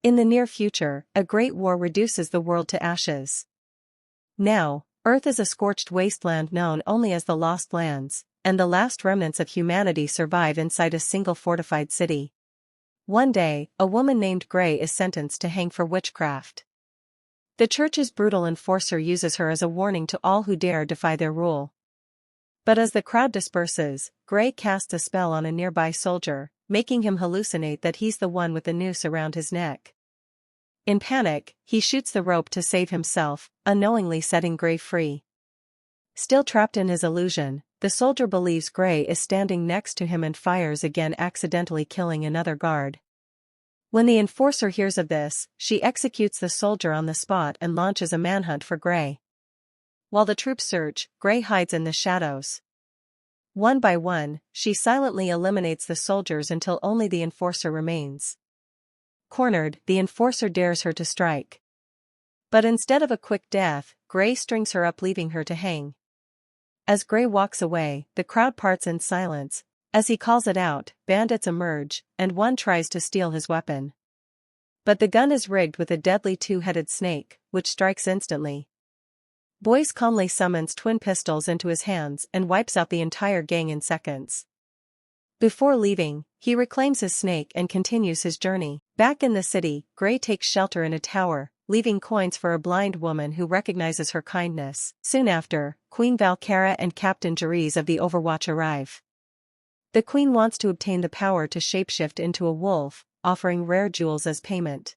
In the near future, a great war reduces the world to ashes. Now, Earth is a scorched wasteland known only as the Lost Lands, and the last remnants of humanity survive inside a single fortified city. One day, a woman named Grey is sentenced to hang for witchcraft. The church's brutal enforcer uses her as a warning to all who dare defy their rule. But as the crowd disperses, Grey casts a spell on a nearby soldier, making him hallucinate that he's the one with the noose around his neck. In panic, he shoots the rope to save himself, unknowingly setting Grey free. Still trapped in his illusion, the soldier believes Grey is standing next to him and fires again, accidentally killing another guard. When the enforcer hears of this, she executes the soldier on the spot and launches a manhunt for Grey. While the troops search, Grey hides in the shadows. One by one, she silently eliminates the soldiers until only the enforcer remains. Cornered, the enforcer dares her to strike. But instead of a quick death, Grey strings her up, leaving her to hang. As Grey walks away, the crowd parts in silence. As he calls it out, bandits emerge, and one tries to steal his weapon. But the gun is rigged with a deadly two-headed snake, which strikes instantly. Boyce calmly summons twin pistols into his hands and wipes out the entire gang in seconds. Before leaving, he reclaims his snake and continues his journey. Back in the city, Grey takes shelter in a tower, leaving coins for a blind woman who recognizes her kindness. Soon after, Queen Valkyra and Captain Jerez of the Overwatch arrive. The Queen wants to obtain the power to shapeshift into a wolf, offering rare jewels as payment.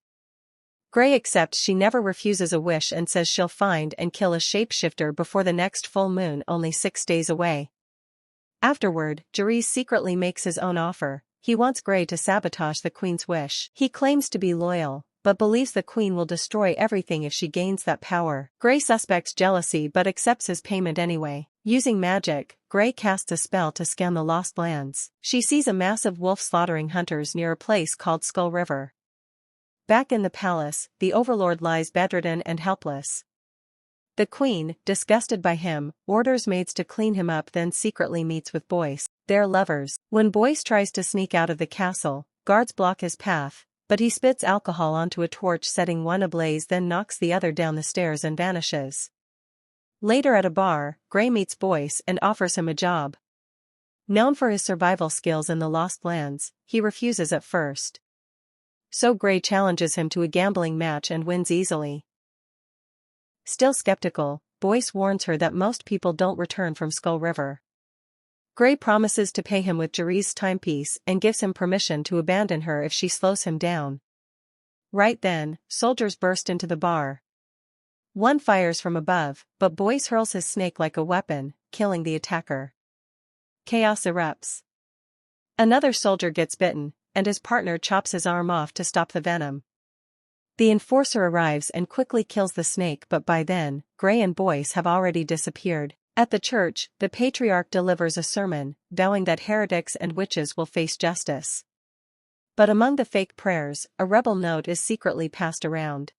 Grey accepts. She never refuses a wish and says she'll find and kill a shapeshifter before the next full moon, only 6 days away. Afterward, Jerez secretly makes his own offer. He wants Grey to sabotage the Queen's wish. He claims to be loyal, but believes the Queen will destroy everything if she gains that power. Grey suspects jealousy but accepts his payment anyway. Using magic, Grey casts a spell to scan the Lost Lands. She sees a massive wolf slaughtering hunters near a place called Skull River. Back in the palace, the Overlord lies bedridden and helpless. The Queen, disgusted by him, orders maids to clean him up, then secretly meets with Boyce. They're lovers. When Boyce tries to sneak out of the castle, guards block his path, but he spits alcohol onto a torch, setting one ablaze, then knocks the other down the stairs and vanishes. Later at a bar, Grey meets Boyce and offers him a job. Known for his survival skills in the Lost Lands, he refuses at first. So Grey challenges him to a gambling match and wins easily. Still skeptical, Boyce warns her that most people don't return from Skull River. Grey promises to pay him with Jerez's timepiece and gives him permission to abandon her if she slows him down. Right then, soldiers burst into the bar. One fires from above, but Boyce hurls his snake like a weapon, killing the attacker. Chaos erupts. Another soldier gets bitten, and his partner chops his arm off to stop the venom. The enforcer arrives and quickly kills the snake, but by then, Grey and Boyce have already disappeared. At the church, the patriarch delivers a sermon, vowing that heretics and witches will face justice. But among the fake prayers, a rebel note is secretly passed around.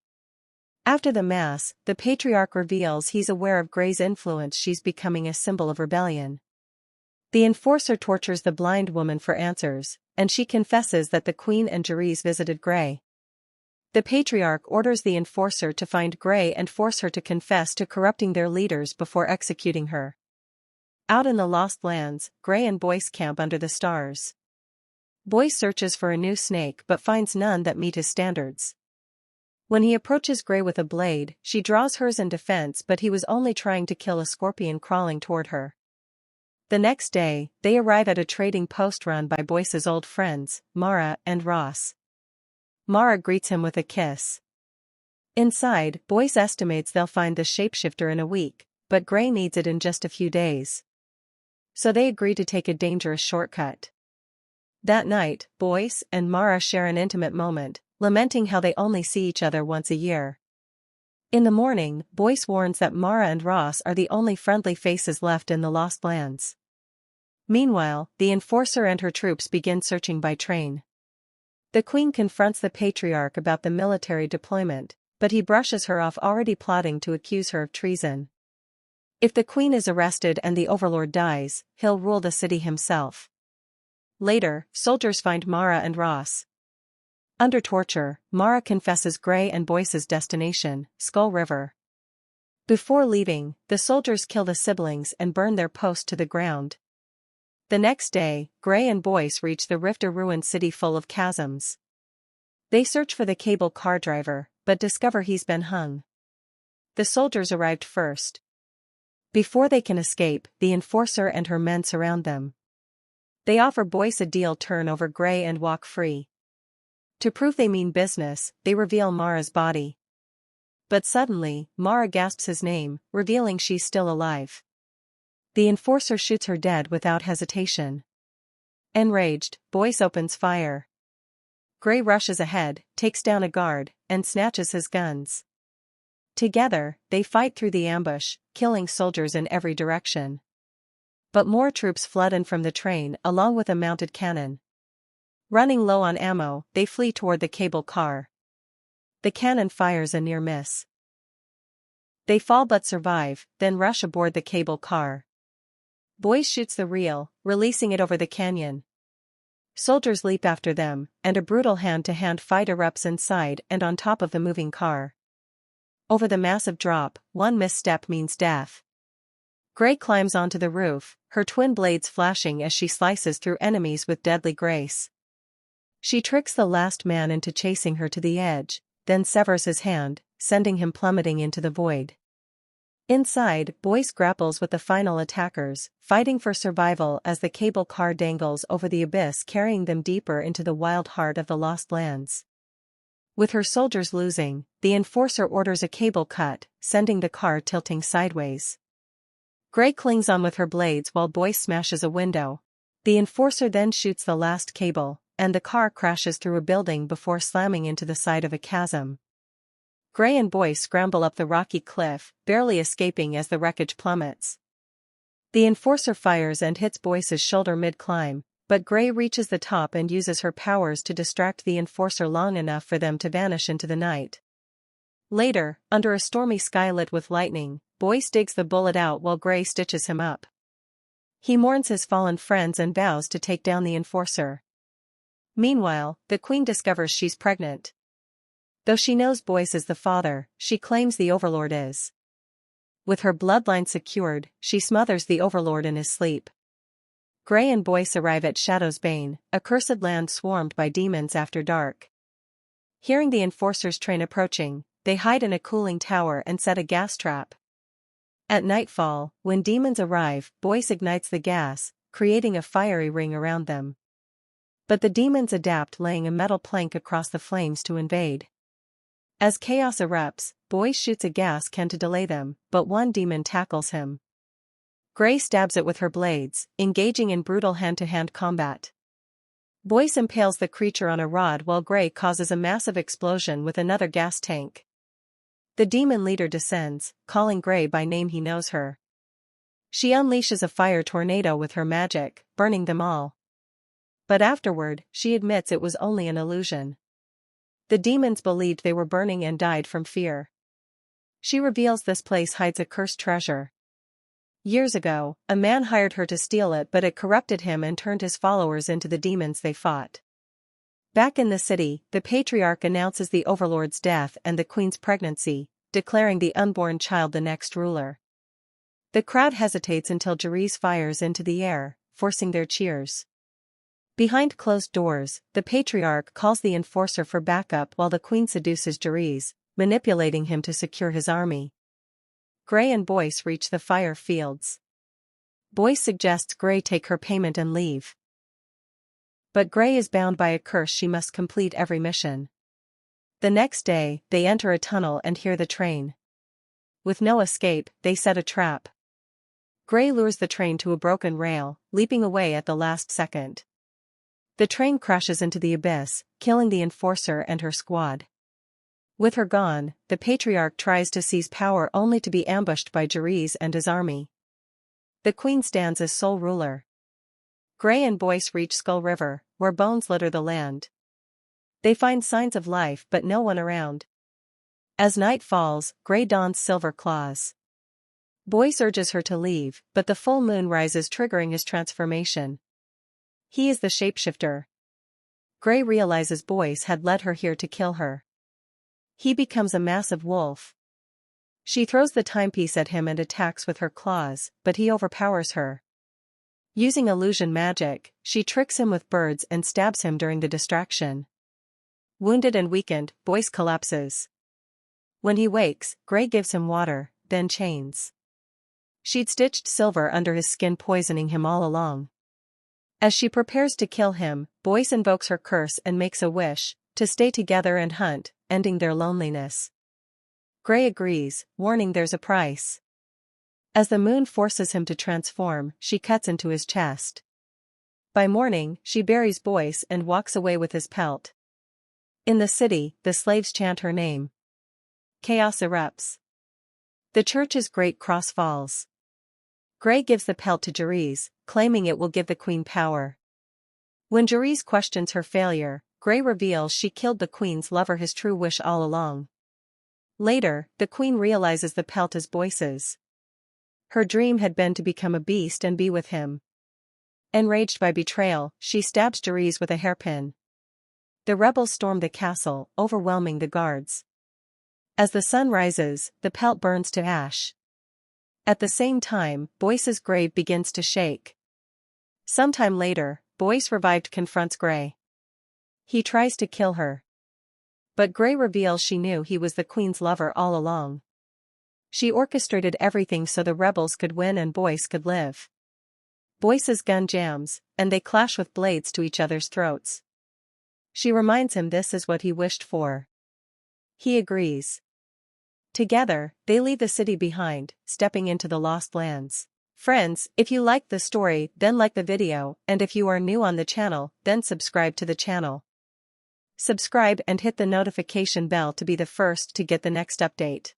After the mass, the patriarch reveals he's aware of Grey's influence. She's becoming a symbol of rebellion. The enforcer tortures the blind woman for answers, and she confesses that the Queen and Jerez visited Grey. The patriarch orders the enforcer to find Grey and force her to confess to corrupting their leaders before executing her. Out in the Lost Lands, Grey and Boyce camp under the stars. Boyce searches for a new snake but finds none that meet his standards. When he approaches Grey with a blade, she draws hers in defense, but he was only trying to kill a scorpion crawling toward her. The next day, they arrive at a trading post run by Boyce's old friends, Mara and Ross. Mara greets him with a kiss. Inside, Boyce estimates they'll find the shapeshifter in a week, but Grey needs it in just a few days. So they agree to take a dangerous shortcut. That night, Boyce and Mara share an intimate moment, lamenting how they only see each other once a year. In the morning, Boyce warns that Mara and Ross are the only friendly faces left in the Lost Lands. Meanwhile, the enforcer and her troops begin searching by train. The Queen confronts the patriarch about the military deployment, but he brushes her off, already plotting to accuse her of treason. If the Queen is arrested and the Overlord dies, he'll rule the city himself. Later, soldiers find Mara and Ross. Under torture, Mara confesses Gray and Boyce's destination, Skull River. Before leaving, the soldiers kill the siblings and burn their post to the ground. The next day, Gray and Boyce reach the Rifter ruined city full of chasms. They search for the cable car driver, but discover he's been hung. The soldiers arrived first. Before they can escape, the Enforcer and her men surround them. They offer Boyce a deal: turn over Gray and walk free. To prove they mean business, they reveal Mara's body. But suddenly, Mara gasps his name, revealing she's still alive. The Enforcer shoots her dead without hesitation. Enraged, Boyce opens fire. Gray rushes ahead, takes down a guard, and snatches his guns. Together, they fight through the ambush, killing soldiers in every direction. But more troops flood in from the train along with a mounted cannon. Running low on ammo, they flee toward the cable car. The cannon fires a near miss. They fall but survive, then rush aboard the cable car. Boyce shoots the reel, releasing it over the canyon. Soldiers leap after them, and a brutal hand-to-hand fight erupts inside and on top of the moving car. Over the massive drop, one misstep means death. Gray climbs onto the roof, her twin blades flashing as she slices through enemies with deadly grace. She tricks the last man into chasing her to the edge, then severs his hand, sending him plummeting into the void. Inside, Boyce grapples with the final attackers, fighting for survival as the cable car dangles over the abyss, carrying them deeper into the wild heart of the Lost Lands. With her soldiers losing, the Enforcer orders a cable cut, sending the car tilting sideways. Gray clings on with her blades while Boyce smashes a window. The Enforcer then shoots the last cable, and the car crashes through a building before slamming into the side of a chasm. Gray and Boyce scramble up the rocky cliff, barely escaping as the wreckage plummets. The Enforcer fires and hits Boyce's shoulder mid-climb, but Gray reaches the top and uses her powers to distract the Enforcer long enough for them to vanish into the night. Later, under a stormy sky lit with lightning, Boyce digs the bullet out while Gray stitches him up. He mourns his fallen friends and vows to take down the Enforcer. Meanwhile, the Queen discovers she's pregnant. Though she knows Boyce is the father, she claims the Overlord is. With her bloodline secured, she smothers the Overlord in his sleep. Gray and Boyce arrive at Shadow's Bane, a cursed land swarmed by demons after dark. Hearing the Enforcer's train approaching, they hide in a cooling tower and set a gas trap. At nightfall, when demons arrive, Boyce ignites the gas, creating a fiery ring around them. But the demons adapt, laying a metal plank across the flames to invade. As chaos erupts, Boyce shoots a gas can to delay them, but one demon tackles him. Gray stabs it with her blades, engaging in brutal hand-to-hand combat. Boyce impales the creature on a rod while Gray causes a massive explosion with another gas tank. The demon leader descends, calling Gray by name. He knows her. She unleashes a fire tornado with her magic, burning them all. But afterward, she admits it was only an illusion. The demons believed they were burning and died from fear. She reveals this place hides a cursed treasure. Years ago, a man hired her to steal it, but it corrupted him and turned his followers into the demons they fought. Back in the city, the Patriarch announces the Overlord's death and the Queen's pregnancy, declaring the unborn child the next ruler. The crowd hesitates until Jeriz fires into the air, forcing their cheers. Behind closed doors, the Patriarch calls the Enforcer for backup while the Queen seduces Jeriz, manipulating him to secure his army. Gray and Boyce reach the fire fields. Boyce suggests Gray take her payment and leave. But Gray is bound by a curse. She must complete every mission. The next day, they enter a tunnel and hear the train. With no escape, they set a trap. Gray lures the train to a broken rail, leaping away at the last second. The train crashes into the abyss, killing the Enforcer and her squad. With her gone, the Patriarch tries to seize power only to be ambushed by Jeriz and his army. The Queen stands as sole ruler. Gray and Boyce reach Skull River, where bones litter the land. They find signs of life but no one around. As night falls, Gray dons silver claws. Boyce urges her to leave, but the full moon rises, triggering his transformation. He is the shapeshifter. Gray realizes Boyce had led her here to kill her. He becomes a massive wolf. She throws the timepiece at him and attacks with her claws, but he overpowers her. Using illusion magic, she tricks him with birds and stabs him during the distraction. Wounded and weakened, Boyce collapses. When he wakes, Gray gives him water, then chains. She'd stitched silver under his skin, poisoning him all along. As she prepares to kill him, Boyce invokes her curse and makes a wish to stay together and hunt, ending their loneliness. Gray agrees, warning there's a price. As the moon forces him to transform, she cuts into his chest. By morning, she buries Boyce and walks away with his pelt. In the city, the slaves chant her name. Chaos erupts. The church's great cross falls. Gray gives the pelt to Jeriz, claiming it will give the queen power. When Jeriz questions her failure, Gray reveals she killed the queen's lover, his true wish all along. Later, the queen realizes the pelt is Boyce's. Her dream had been to become a beast and be with him. Enraged by betrayal, she stabs Jeriz with a hairpin. The rebels storm the castle, overwhelming the guards. As the sun rises, the pelt burns to ash. At the same time, Boyce's grave begins to shake. Sometime later, Boyce revived confronts Gray. He tries to kill her. But Gray reveals she knew he was the queen's lover all along. She orchestrated everything so the rebels could win and Boyce could live. Boyce's gun jams, and they clash with blades to each other's throats. She reminds him this is what he wished for. He agrees. Together, they leave the city behind, stepping into the Lost Lands. Friends, if you liked the story, then like the video, and if you are new on the channel, then subscribe to the channel. Subscribe and hit the notification bell to be the first to get the next update.